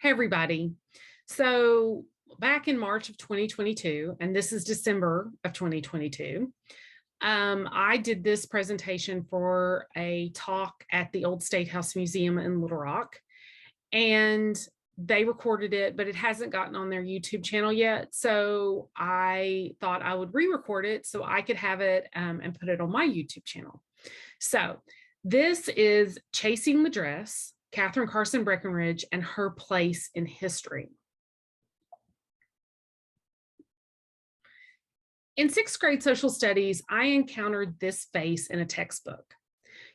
Hey, everybody. So back in March of 2022, and this is December of 2022, I did this presentation for a talk at the Old State House Museum in Little Rock, and they recorded it, but it hasn't gotten on their YouTube channel yet. So I thought I would re-record it so I could have it and put it on my YouTube channel. So this is Chasing the Dress, Katherine Carson Breckinridge and her place in history. In sixth grade social studies, I encountered this face in a textbook.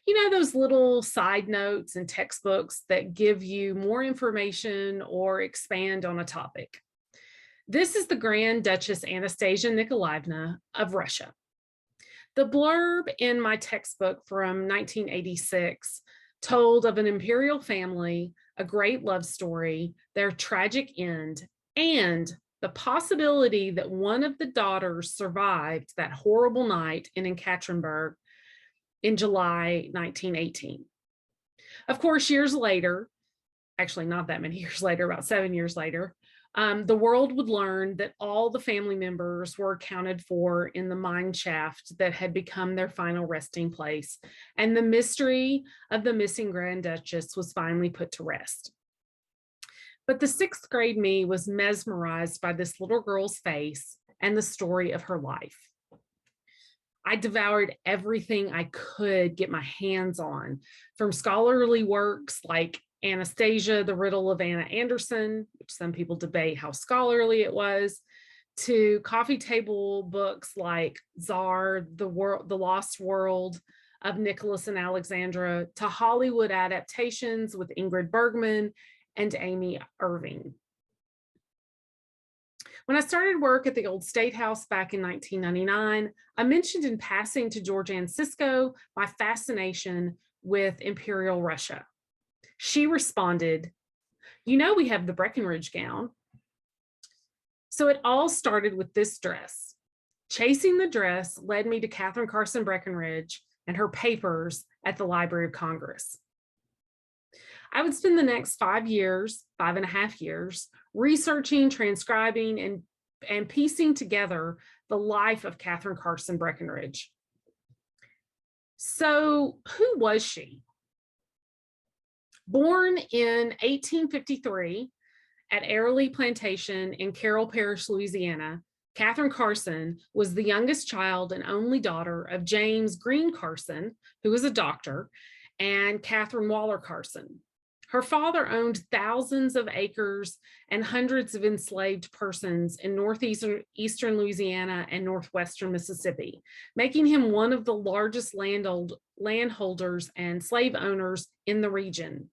You know, those little side notes in textbooks that give you more information or expand on a topic. This is the Grand Duchess Anastasia Nikolaevna of Russia. The blurb in my textbook from 1986 told of an imperial family, a great love story, their tragic end, and the possibility that one of the daughters survived that horrible night in Ekaterinburg in July 1918. Of course, years later, actually not that many years later, about 7 years later, the world would learn that all the family members were accounted for in the mine shaft that had become their final resting place, and the mystery of the missing Grand Duchess was finally put to rest. But the sixth grade me was mesmerized by this little girl's face and the story of her life. I devoured everything I could get my hands on, from scholarly works like Anastasia, The Riddle of Anna Anderson, which some people debate how scholarly it was, to coffee table books like Czar, The Lost World of Nicholas and Alexandra, to Hollywood adaptations with Ingrid Bergman and Amy Irving. When I started work at the Old State House back in 1999, I mentioned in passing to Georgianne Cisco my fascination with Imperial Russia. She responded, "You know, we have the Breckinridge gown." So it all started with this dress. Chasing the dress led me to Katherine Carson Breckinridge and her papers at the Library of Congress. I would spend the next 5.5 years, researching, transcribing, and piecing together the life of Katherine Carson Breckinridge. So who was she? Born in 1853 at Airlie Plantation in Carroll Parish, Louisiana, Katherine Carson was the youngest child and only daughter of James Green Carson, who was a doctor, and Catherine Waller Carson. Her father owned thousands of acres and hundreds of enslaved persons in northeastern Louisiana and northwestern Mississippi, making him one of the largest landholders and slave owners in the region.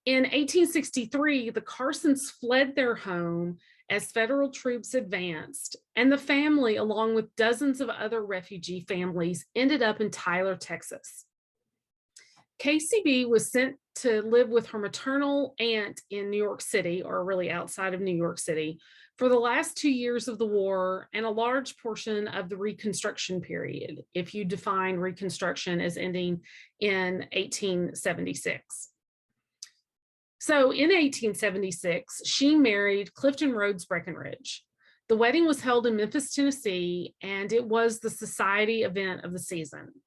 In 1863, the Carsons fled their home as federal troops advanced, and the family, along with dozens of other refugee families, ended up in Tyler, Texas. KCB was sent to live with her maternal aunt in New York City, or really outside of New York City, for the last 2 years of the war and a large portion of the Reconstruction period, if you define Reconstruction as ending in 1876. So in 1876, she married Clifton Rhodes Breckinridge. The wedding was held in Memphis, Tennessee, and it was the society event of the season.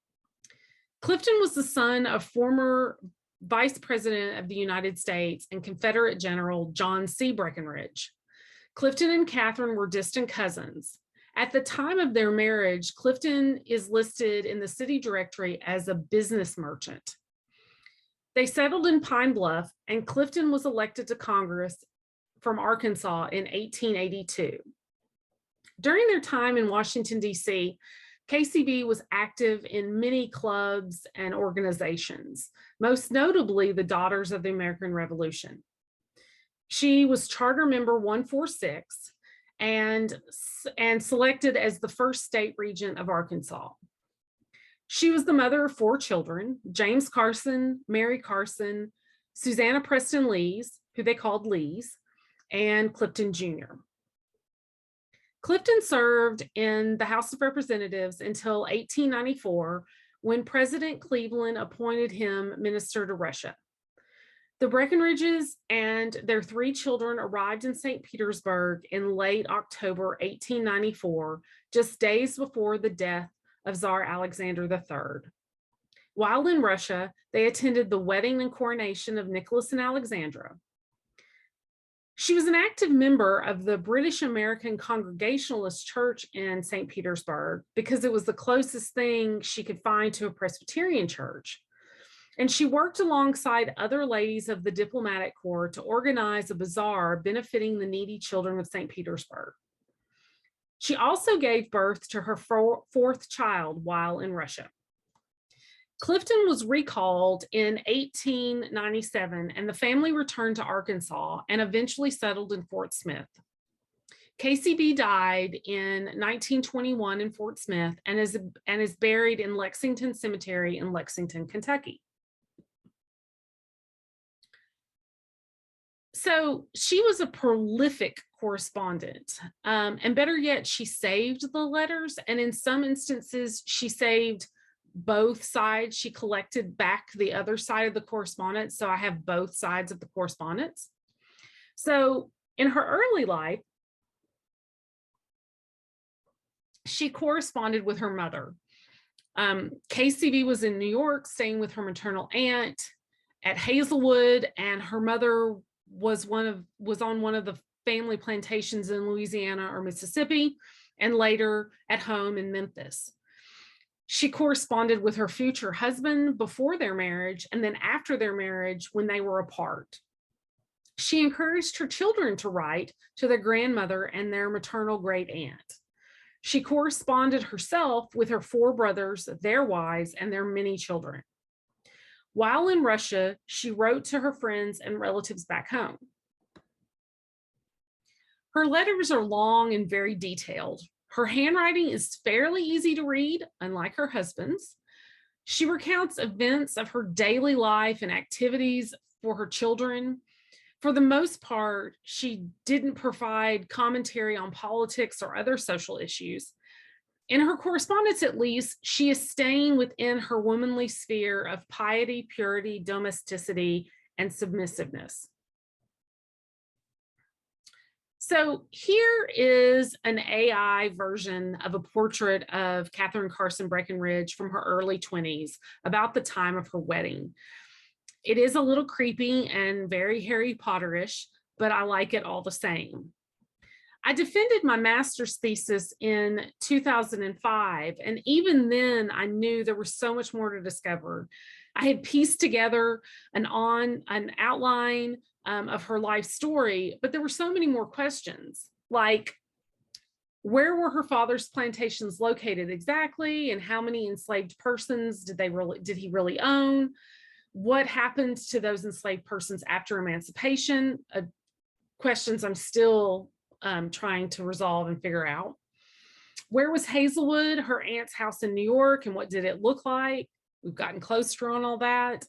Clifton was the son of former Vice President of the United States and Confederate General John C. Breckinridge. Clifton and Katherine were distant cousins. At the time of their marriage, Clifton is listed in the city directory as a business merchant. They settled in Pine Bluff, and Clifton was elected to Congress from Arkansas in 1882. During their time in Washington, D.C., KCB was active in many clubs and organizations, most notably the Daughters of the American Revolution. She was charter member 146 and selected as the first state regent of Arkansas. She was the mother of 4 children: James Carson, Mary Carson, Susanna Preston Lees, who they called Lees, and Clifton Jr. Clifton served in the House of Representatives until 1894, when President Cleveland appointed him minister to Russia. The Breckinridges and their 3 children arrived in St. Petersburg in late October 1894, just days before the death of Tsar Alexander III. While in Russia, they attended the wedding and coronation of Nicholas and Alexandra. She was an active member of the British American Congregationalist Church in St. Petersburg because it was the closest thing she could find to a Presbyterian church. And she worked alongside other ladies of the diplomatic corps to organize a bazaar benefiting the needy children of St. Petersburg. She also gave birth to her 4th child while in Russia. Clifton was recalled in 1897, and the family returned to Arkansas and eventually settled in Fort Smith. KCB died in 1921 in Fort Smith and is buried in Lexington Cemetery in Lexington, Kentucky. So she was a prolific correspondent, and better yet, she saved the letters, and in some instances, she saved both sides. She collected back the other side of the correspondence, so I have both sides of the correspondence. So in her early life, she corresponded with her mother. KCB was in New York, staying with her maternal aunt at Hazelwood, and her mother was on one of the family plantations in Louisiana or Mississippi, and later at home in Memphis. She corresponded with her future husband before their marriage, and then after their marriage when they were apart. She encouraged her children to write to their grandmother and their maternal great aunt. She corresponded herself with her 4 brothers, their wives, and their many children. While in Russia, she wrote to her friends and relatives back home. Her letters are long and very detailed. Her handwriting is fairly easy to read, unlike her husband's. She recounts events of her daily life and activities for her children. For the most part, she didn't provide commentary on politics or other social issues. In her correspondence, at least, she is staying within her womanly sphere of piety, purity, domesticity, and submissiveness. So here is an AI version of a portrait of Katherine Carson Breckinridge from her early 20s, about the time of her wedding. It is a little creepy and very Harry Potterish, but I like it all the same. I defended my master's thesis in 2005, and even then I knew there was so much more to discover. I had pieced together an outline of her life story, but there were so many more questions, like where were her father's plantations located exactly, and how many enslaved persons did he really own? What happened to those enslaved persons after emancipation? Questions I'm still trying to resolve and figure out. Where was Hazelwood, her aunt's house in New York, and what did it look like? We've gotten closer on all that.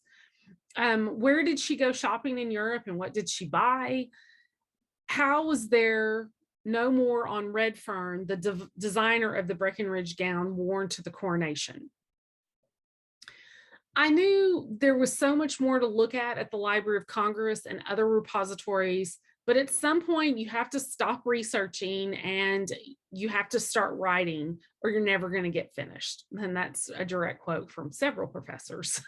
Where did she go shopping in Europe, and what did she buy? How was there no more on Redfern, the designer of the Breckinridge gown worn to the coronation? I knew there was so much more to look at the Library of Congress and other repositories, but at some point you have to stop researching and you have to start writing, or you're never going to get finished. And that's a direct quote from several professors.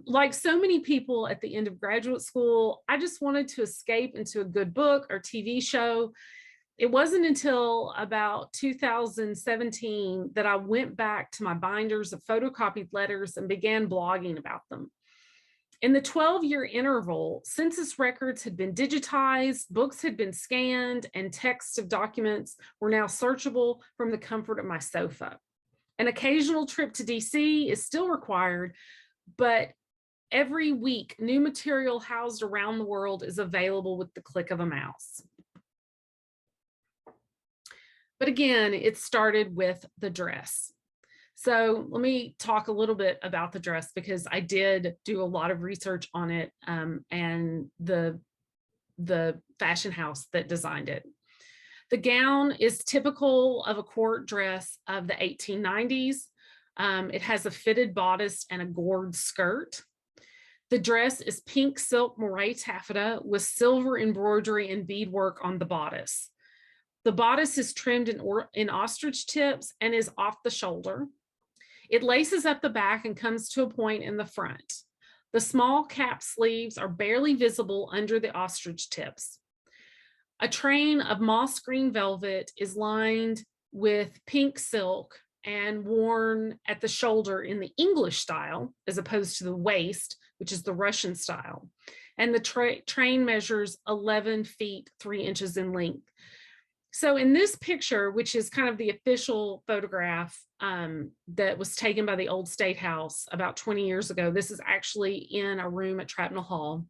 Like so many people at the end of graduate school, I just wanted to escape into a good book or TV show. It wasn't until about 2017 that I went back to my binders of photocopied letters and began blogging about them. In the 12-year interval, census records had been digitized, books had been scanned, and texts of documents were now searchable from the comfort of my sofa. An occasional trip to DC is still required, but every week, new material housed around the world is available with the click of a mouse. But again, it started with the dress. So let me talk a little bit about the dress, because I did do a lot of research on it and the fashion house that designed it. The gown is typical of a court dress of the 1890s. It has a fitted bodice and a gored skirt. The dress is pink silk moire taffeta with silver embroidery and beadwork on the bodice. The bodice is trimmed in ostrich tips and is off the shoulder. It laces up the back and comes to a point in the front. The small cap sleeves are barely visible under the ostrich tips. A train of moss green velvet is lined with pink silk and worn at the shoulder in the English style, as opposed to the waist, which is the Russian style. And the train measures 11 feet, 3 inches in length. So in this picture, which is kind of the official photograph that was taken by the old State House about 20 years ago, this is actually in a room at Trapnell Hall.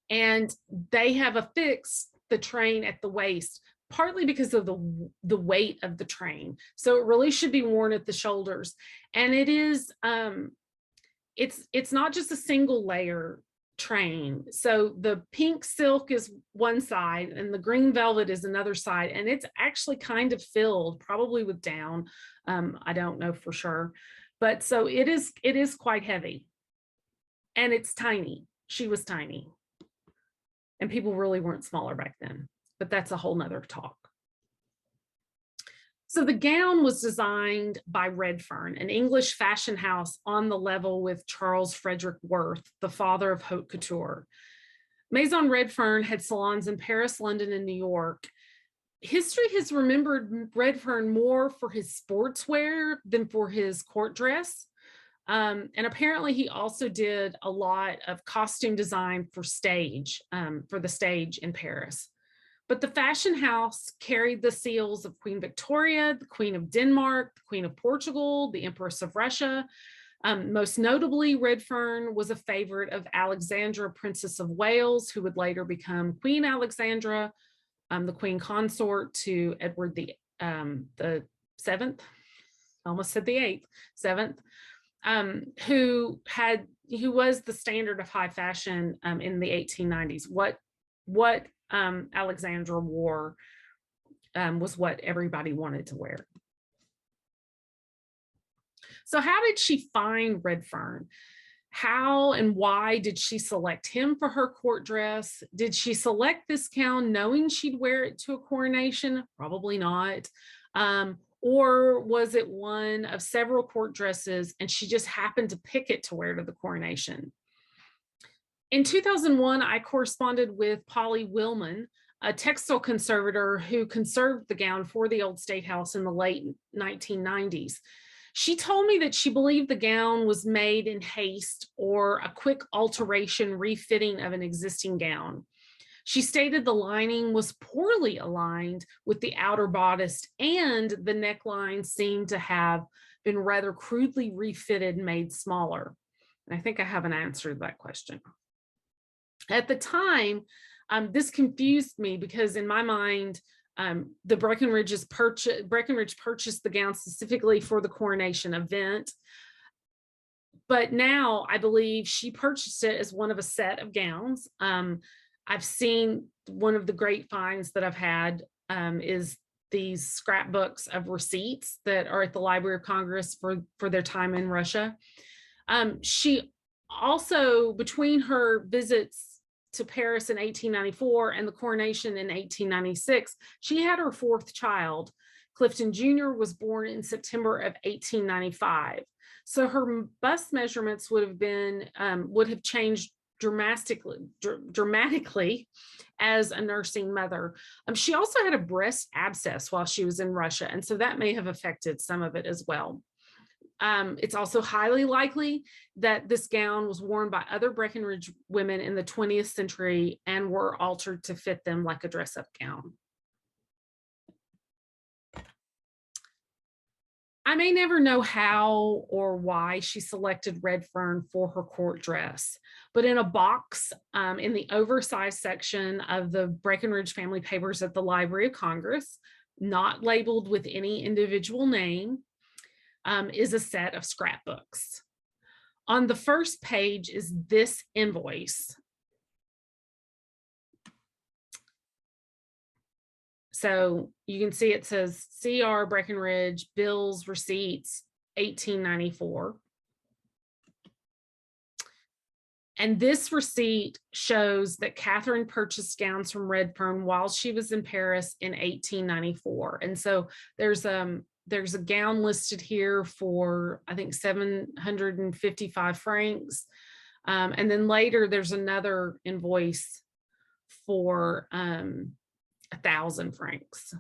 And they have affixed the train at the waist, partly because of the weight of the train. So it really should be worn at the shoulders. And it is, it's not just a single layer train. So the pink silk is one side and the green velvet is another side. And it's actually kind of filled, probably with down. I don't know for sure. But so it is quite heavy. And it's tiny. She was tiny. And people really weren't smaller back then. But that's a whole nother talk. So the gown was designed by Redfern, an English fashion house on the level with Charles Frederick Worth, the father of haute couture. Maison Redfern had salons in Paris, London, and New York. History has remembered Redfern more for his sportswear than for his court dress. And apparently he also did a lot of costume design for the stage in Paris. But the fashion house carried the seals of Queen Victoria, the Queen of Denmark, the Queen of Portugal, the Empress of Russia. Most notably, Redfern was a favorite of Alexandra, Princess of Wales, who would later become Queen Alexandra, the Queen consort to Edward the Seventh, almost said the eighth, seventh, who was the standard of high fashion in the 1890s. What Alexandra wore was what everybody wanted to wear. So how did she find Redfern? How and why did she select him for her court dress? Did she select this gown knowing she'd wear it to a coronation? Probably not. Or was it one of several court dresses and she just happened to pick it to wear to the coronation? In 2001, I corresponded with Polly Willman, a textile conservator who conserved the gown for the old State House in the late 1990s. She told me that she believed the gown was made in haste or a quick alteration refitting of an existing gown. She stated the lining was poorly aligned with the outer bodice and the neckline seemed to have been rather crudely refitted and made smaller. And I think I have an answer to that question. At the time, this confused me because in my mind, the Breckinridge purchased the gown specifically for the coronation event. But now I believe she purchased it as one of a set of gowns. I've seen one of the great finds that I've had is these scrapbooks of receipts that are at the Library of Congress for their time in Russia. She also, between her visits to Paris in 1894 and the coronation in 1896, she had her fourth child. Clifton Jr. was born in September of 1895. So her bust measurements would have changed dramatically as a nursing mother. She also had a breast abscess while she was in Russia, and so that may have affected some of it as well. It's also highly likely that this gown was worn by other Breckinridge women in the 20th century and were altered to fit them like a dress-up gown. I may never know how or why she selected Redfern for her court dress, but in a box in the oversized section of the Breckinridge family papers at the Library of Congress, not labeled with any individual name, is a set of scrapbooks. On the first page is this invoice. So you can see it says C.R. Breckinridge, bills, receipts, 1894. And this receipt shows that Catherine purchased gowns from Redfern while she was in Paris in 1894. And so there's a gown listed here for, I think, 755 francs. And then later there's another invoice for 1,000 francs.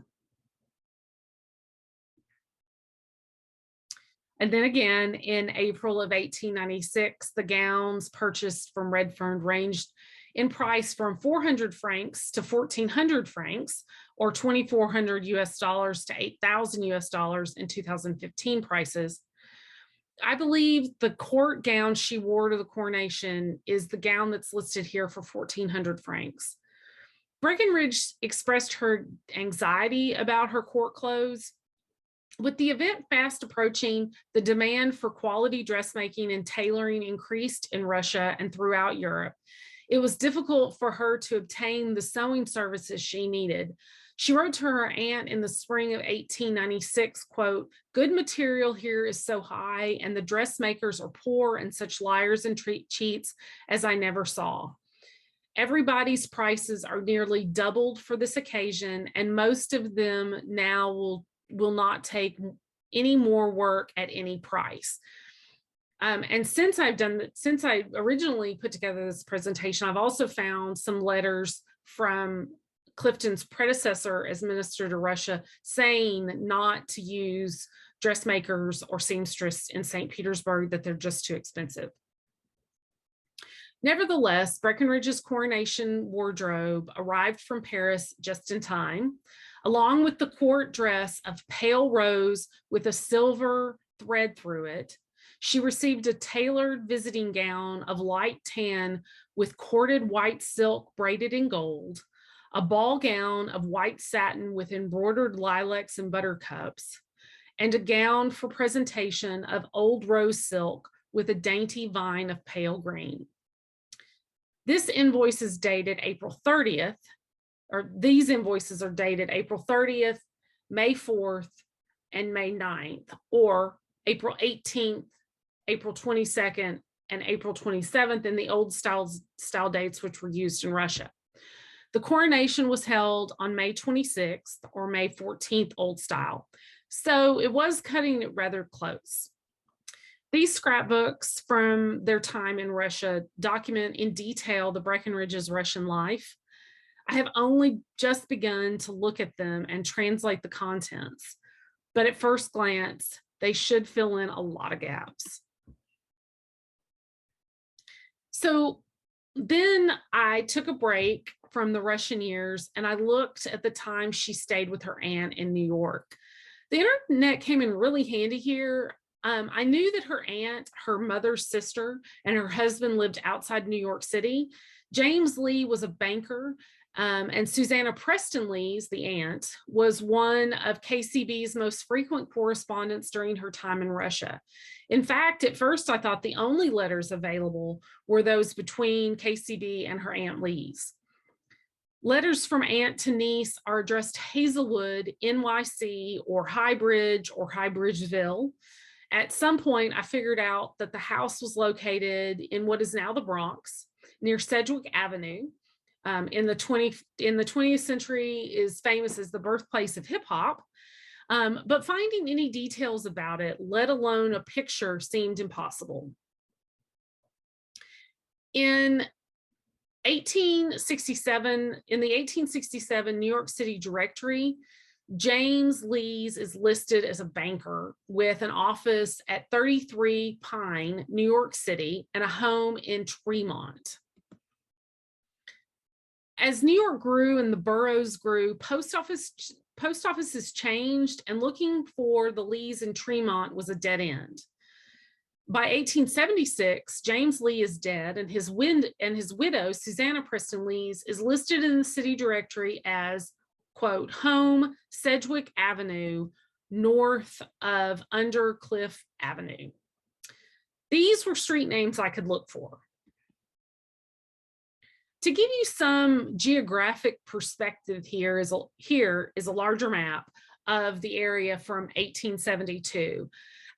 And then again, in April of 1896, the gowns purchased from Redfern ranged in price from 400 francs to 1,400 francs, or 2,400 US dollars to 8,000 US dollars in 2015 prices. I believe the court gown she wore to the coronation is the gown that's listed here for 1,400 francs. Breckinridge expressed her anxiety about her court clothes. With the event fast approaching, the demand for quality dressmaking and tailoring increased in Russia and throughout Europe. It was difficult for her to obtain the sewing services she needed. She wrote to her aunt in the spring of 1896, quote, "Good material here is so high, and the dressmakers are poor and such liars and cheats as I never saw. Everybody's prices are nearly doubled for this occasion, and most of them now will not take any more work at any price." And since I originally put together this presentation, I've also found some letters from Clifton's predecessor as minister to Russia saying not to use dressmakers or seamstress in St. Petersburg, that they're just too expensive. Nevertheless, Breckinridge's coronation wardrobe arrived from Paris just in time, along with the court dress of pale rose with a silver thread through it. She received a tailored visiting gown of light tan with corded white silk braided in gold, a ball gown of white satin with embroidered lilacs and buttercups, and a gown for presentation of old rose silk with a dainty vine of pale green. This invoice is dated April 30th, or these invoices are dated April 30th, May 4th, and May 9th, or April 18th, April 22nd, and April 27th in the old style dates which were used in Russia. The coronation was held on May 26th or May 14th old style, so it was cutting it rather close. These scrapbooks from their time in Russia document in detail the Breckinridge's Russian life. I have only just begun to look at them and translate the contents, but at first glance, they should fill in a lot of gaps. So then I took a break from the Russian years and I looked at the time she stayed with her aunt in New York. The internet came in really handy here. I knew that her aunt, her mother's sister, and her husband lived outside New York City. James Lee was a banker, and Susanna Preston Lee's, the aunt, was one of KCB's most frequent correspondents during her time in Russia. In fact, at first I thought the only letters available were those between KCB and her Aunt Lee's. Letters from aunt to niece are addressed Hazelwood, NYC, or Highbridge or Highbridgeville. At some point, I figured out that the house was located in what is now the Bronx, near Sedgwick Avenue. In the 20th century is famous as the birthplace of hip hop, but finding any details about it, let alone a picture, seemed impossible. In the 1867 New York City directory, James Lee's is listed as a banker with an office at 33 Pine, New York City, and a home in Tremont. As New York grew and the boroughs grew, post offices changed, and looking for the Lees in Tremont was a dead end. By 1876, James Lee is dead, and his widow, Susanna Preston Lees, is listed in the city directory as, quote, home Sedgwick Avenue, north of Undercliff Avenue. These were street names I could look for. To give you some geographic perspective, here is a larger map of the area from 1872.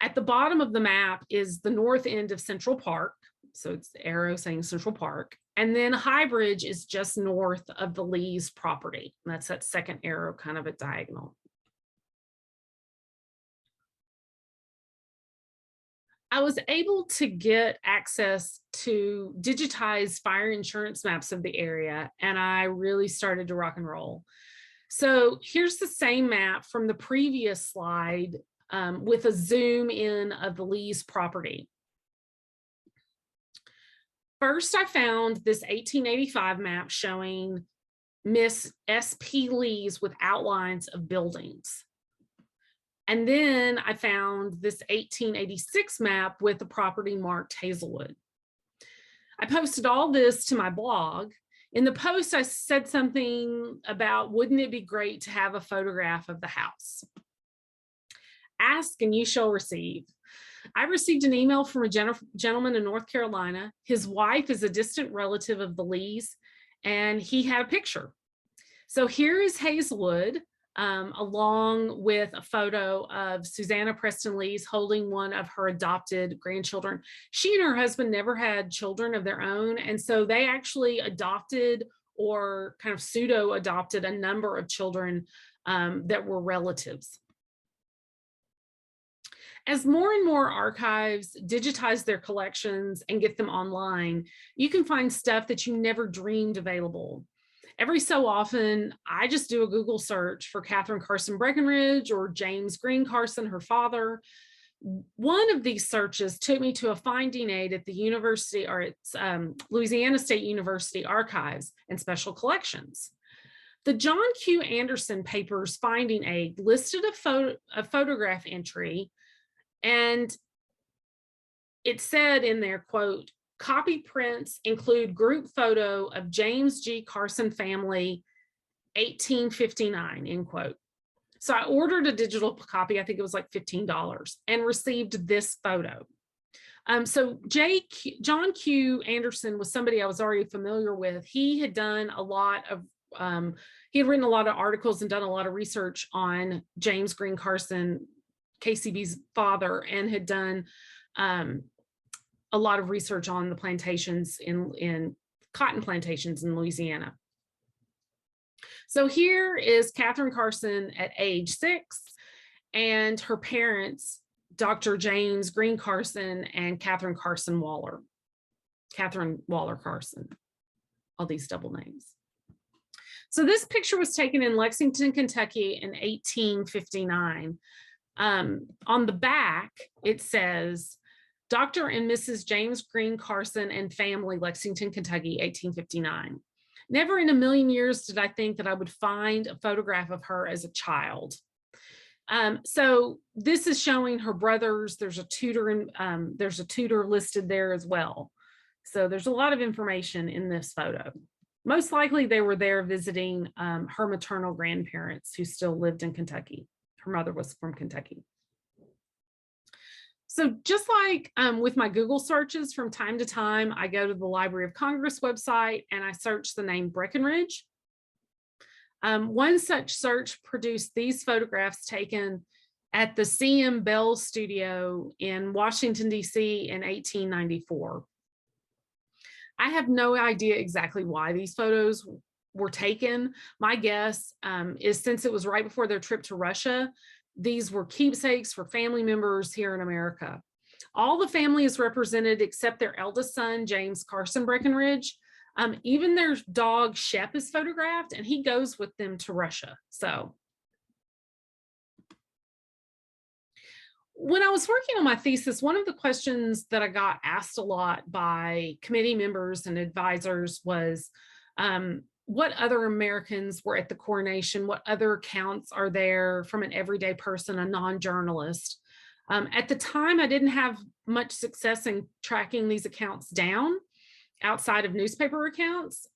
At the bottom of the map is the north end of Central Park. So it's the arrow saying Central Park. And then Highbridge is just north of the Lee's property. And that's that second arrow kind of at diagonal. I was able to get access to digitized fire insurance maps of the area, and I really started to rock and roll. So here's the same map from the previous slide with a zoom in of the Lee's property. First, I found this 1885 map showing Miss S.P. Lee's with outlines of buildings. And then I found this 1886 map with the property marked Hazelwood. I posted all this to my blog. In the post, I said something about, wouldn't it be great to have a photograph of the house? Ask and you shall receive. I received an email from a gentleman in North Carolina. His wife is a distant relative of the Lees, and he had a picture. So here is Hazelwood, along with a photo of Susanna Preston Lees holding one of her adopted grandchildren. She and her husband never had children of their own, and so they actually adopted or kind of pseudo-adopted a number of children that were relatives. As more and more archives digitize their collections and get them online, you can find stuff that you never dreamed available. Every so often, I just do a Google search for Katherine Carson Breckinridge or James Green Carson, her father. One of these searches took me to a finding aid at the university, or it's Louisiana State University Archives and Special Collections. The John Q. Anderson paper's finding aid listed a photograph entry, and it said in there, quote, copy prints include group photo of James G. Carson family, 1859, end quote. So I ordered a digital copy, I think it was like $15, and received this photo. So John Q. Anderson was somebody I was already familiar with. He had done a lot of, he had written a lot of articles and done a lot of research on James Green Carson, KCB's father, and had done a lot of research on the plantations in cotton plantations in Louisiana. So here is Katherine Carson at age 6 and her parents, Dr. James Green Carson and Katherine Carson Waller. Katherine Waller Carson, all these double names. So this picture was taken in Lexington, Kentucky in 1859. On the back, it says, Dr. and Mrs. James Green Carson and family, Lexington, Kentucky, 1859. Never in a million years did I think that I would find a photograph of her as a child. So this is showing her brothers. There's a tutor listed there as well. So there's a lot of information in this photo. Most likely they were there visiting her maternal grandparents who still lived in Kentucky. Her mother was from Kentucky. So just like with my Google searches, from time to time, I go to the Library of Congress website and I search the name Breckinridge. One such search produced these photographs taken at the C.M. Bell Studio in Washington, D.C. in 1894. I have no idea exactly why these photos were taken. My guess is since it was right before their trip to Russia, these were keepsakes for family members here in America. All the family is represented except their eldest son, James Carson Breckinridge. Even their dog Shep is photographed, and he goes with them to Russia. So when I was working on my thesis, one of the questions that I got asked a lot by committee members and advisors was, what other Americans were at the coronation? What other accounts are there from an everyday person, a non-journalist? At the time, I didn't have much success in tracking these accounts down outside of newspaper accounts.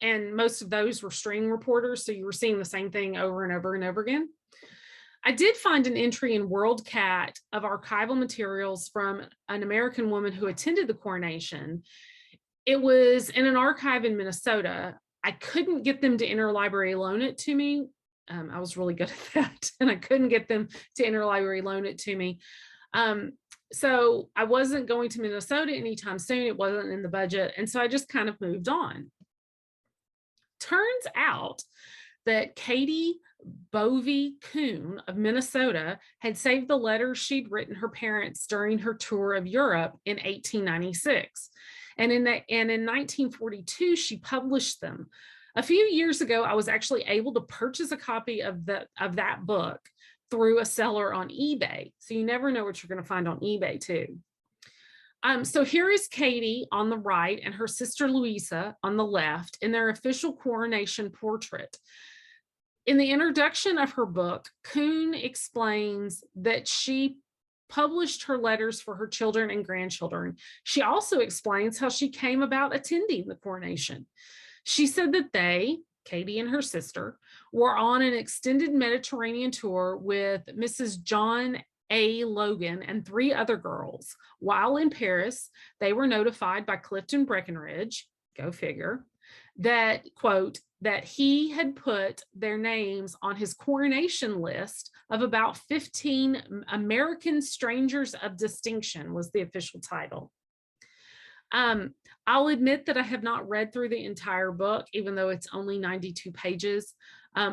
And most of those were string reporters. So you were seeing the same thing over and over and over again. I did find an entry in WorldCat of archival materials from an American woman who attended the coronation. It was in an archive in Minnesota. I couldn't get them to interlibrary loan it to me. I was really good at that, and I couldn't get them to interlibrary loan it to me. So I wasn't going to Minnesota anytime soon. It wasn't in the budget. And so I just kind of moved on. Turns out that Katie Bovey Kuhn of Minnesota had saved the letters she'd written her parents during her tour of Europe in 1896. And in 1942, she published them. A few years ago, I was actually able to purchase a copy of that book through a seller on eBay. So you never know what you're going to find on eBay too. So here is Katie on the right and her sister Louisa on the left in their official coronation portrait. In the introduction of her book, Kuhn explains that she published her letters for her children and grandchildren. She also explains how she came about attending the coronation. She said that they, Katie and her sister, were on an extended Mediterranean tour with Mrs. John A. Logan and 3 other girls. While in Paris, they were notified by Clifton Breckinridge, go figure, that, quote, that he had put their names on his coronation list of about 15 American strangers of distinction was the official title. I'll admit that I have not read through the entire book, even though it's only 92 pages.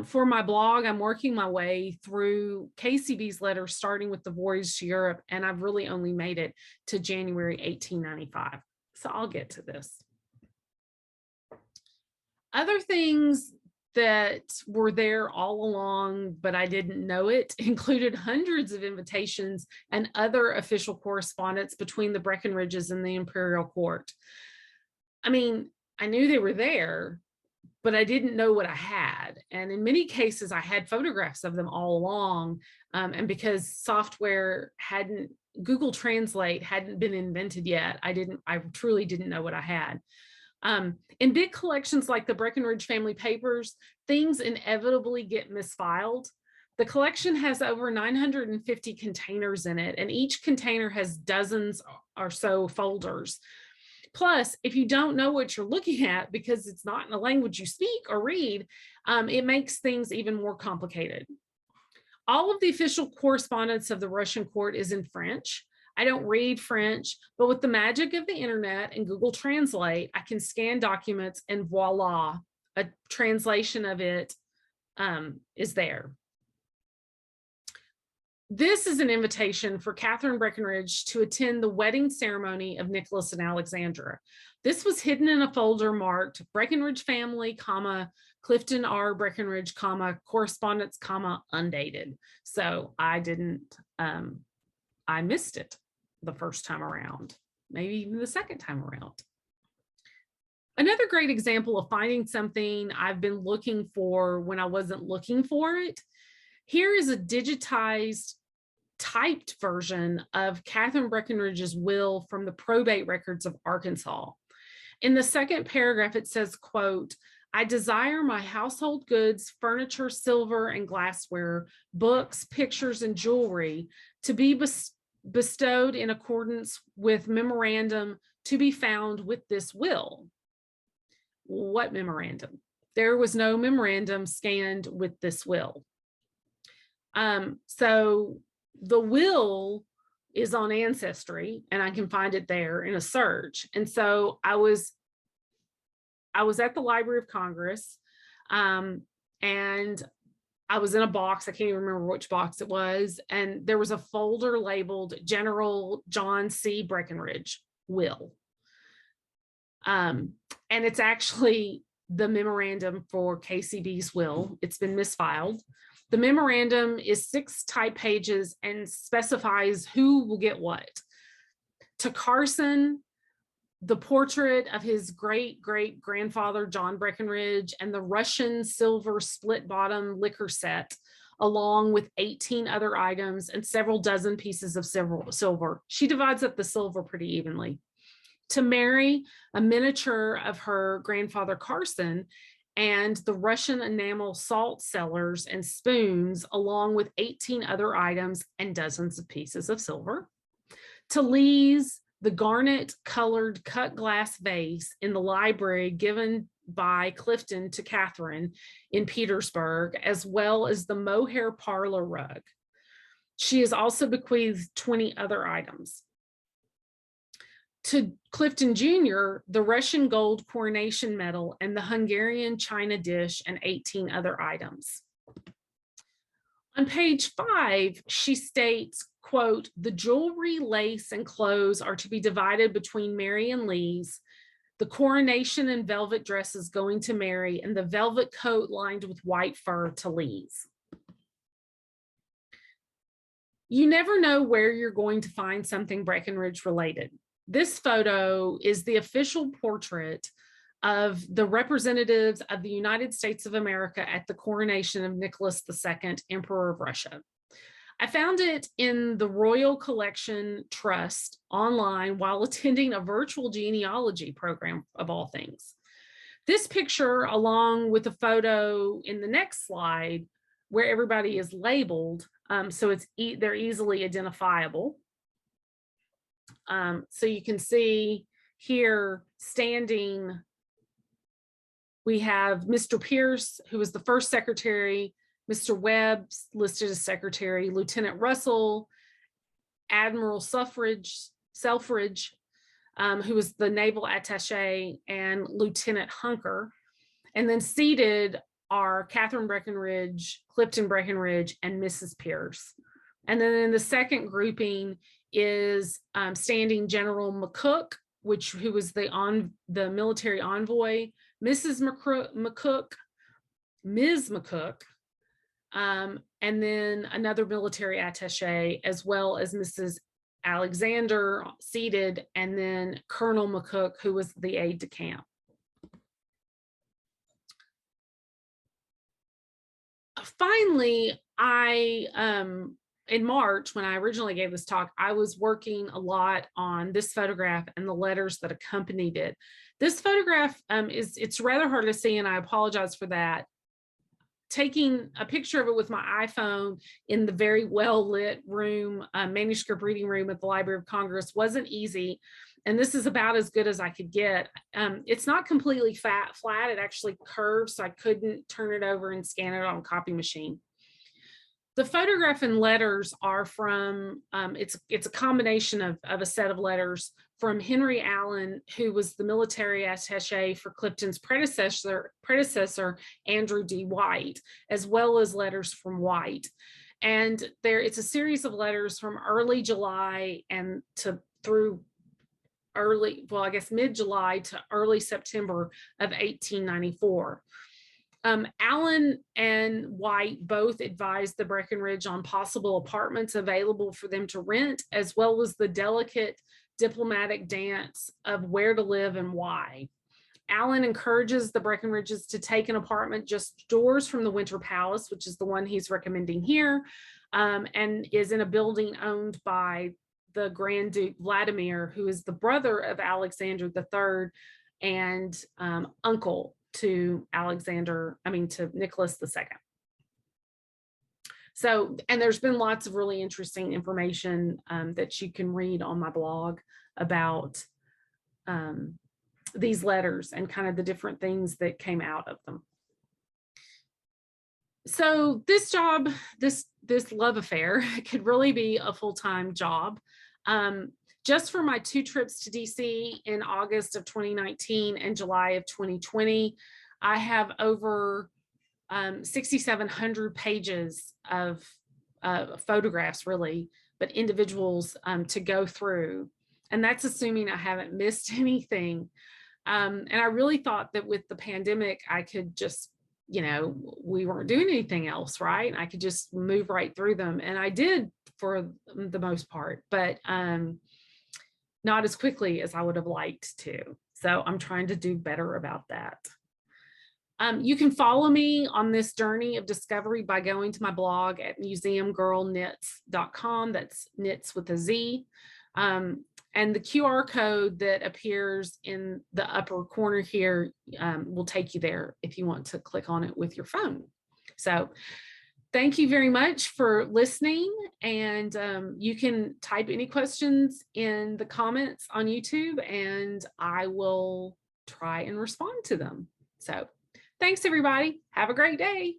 For my blog, I'm working my way through KCB's letters, starting with the voyage to Europe, and I've really only made it to January 1895. So I'll get to this. Other things that were there all along, but I didn't know it, included hundreds of invitations and other official correspondence between the Breckinridges and the imperial court. I mean, I knew they were there, but I didn't know what I had. And in many cases, I had photographs of them all along. And because software Google Translate hadn't been invented yet, I truly didn't know what I had. In big collections like the Breckinridge family papers, things inevitably get misfiled. The collection has over 950 containers in it, and each container has dozens or so folders. Plus, if you don't know what you're looking at because it's not in a language you speak or read, it makes things even more complicated. All of the official correspondence of the Russian court is in French. I don't read French, but with the magic of the internet and Google Translate, I can scan documents and voila, a translation of it is there. This is an invitation for Katherine Breckinridge to attend the wedding ceremony of Nicholas and Alexandra. This was hidden in a folder marked Breckinridge family, comma, Clifton R. Breckinridge, comma, correspondence, comma, undated. So I missed it the first time around, maybe even the second time around. Another great example of finding something I've been looking for when I wasn't looking for it. Here is a digitized typed version of Katherine Breckinridge's will from the probate records of Arkansas. In the second paragraph, it says, quote, I desire my household goods, furniture, silver, and glassware, books, pictures, and jewelry to be bestowed in accordance with memorandum to be found with this will. What memorandum? There was no memorandum scanned with this will. So the will is on Ancestry, and I can find it there in a search. And so I was at the Library of Congress, and I was in a box. I can't even remember which box it was. And there was a folder labeled General John C. Breckinridge will. And it's actually the memorandum for KCB's will. It's been misfiled. The memorandum is 6 type pages and specifies who will get what. To Carson, the portrait of his great-great-grandfather, John Breckinridge, and the Russian silver split-bottom liquor set, along with 18 other items and several dozen pieces of silver. She divides up the silver pretty evenly. To Mary, a miniature of her grandfather Carson, and the Russian enamel salt cellars and spoons, along with 18 other items and dozens of pieces of silver. To Lee's, the garnet colored cut glass vase in the library given by Clifton to Katherine in Petersburg, as well as the mohair parlor rug. She has also bequeathed 20 other items. To Clifton Jr., the Russian gold coronation medal and the Hungarian china dish and 18 other items. On page 5, she states, quote, "The jewelry, lace, and clothes are to be divided between Mary and Lise. The coronation and velvet dresses going to Mary, and the velvet coat lined with white fur to Lise." You never know where you're going to find something Breckinridge related. This photo is the official portrait of the representatives of the United States of America at the coronation of Nicholas II, Emperor of Russia. I found it in the Royal Collection Trust online while attending a virtual genealogy program, of all things. This picture, along with a photo in the next slide where everybody is labeled, so they're easily identifiable. So you can see here standing, we have Mr. Pierce, who was the first secretary, Mr. Webb listed as secretary, Lieutenant Russell, Admiral Selfridge, who was the naval attaché, and Lieutenant Hunker. And then seated are Katherine Breckinridge, Clifton Breckinridge, and Mrs. Pierce. And then in the second grouping is standing General McCook, who was the military envoy, Mrs. McCook, Ms. McCook, and then another military attaché, as well as Mrs. Alexander seated, and then Colonel McCook, who was the aide de camp. Finally, in March, when I originally gave this talk, I was working a lot on this photograph and the letters that accompanied it. This photograph it's rather hard to see, and I apologize for that. Taking a picture of it with my iPhone in the very well-lit room, manuscript reading room at the Library of Congress wasn't easy. And this is about as good as I could get. It's not completely flat, it actually curves, so I couldn't turn it over and scan it on a copy machine. The photograph and letters are from, it's a combination of a set of letters from Henry Allen, who was the military attaché for Clifton's predecessor, Andrew D. White, as well as letters from White. And it's a series of letters from early July and through mid-July to early September of 1894. Allen and White both advised the Breckinridge on possible apartments available for them to rent, as well as the delicate diplomatic dance of where to live and why. Allen encourages the Breckinridges to take an apartment just doors from the Winter Palace, which is the one he's recommending here, and is in a building owned by the Grand Duke Vladimir, who is the brother of Alexander III and uncle to Nicholas II. So, and there's been lots of really interesting information that you can read on my blog about these letters and kind of the different things that came out of them. So this job, this love affair could really be a full-time job. Just for my 2 trips to DC in August of 2019 and July of 2020, I have over 6,700 pages of photographs, really, but individuals to go through. And that's assuming I haven't missed anything. And I really thought that with the pandemic, I could just, we weren't doing anything else, right? I could just move right through them. And I did for the most part, but not as quickly as I would have liked to. So I'm trying to do better about that. You can follow me on this journey of discovery by going to my blog at museumgirlknits.com. That's knits with a Z. And the QR code that appears in the upper corner here will take you there if you want to click on it with your phone. So thank you very much for listening. And you can type any questions in the comments on YouTube and I will try and respond to them. So thanks, everybody. Have a great day.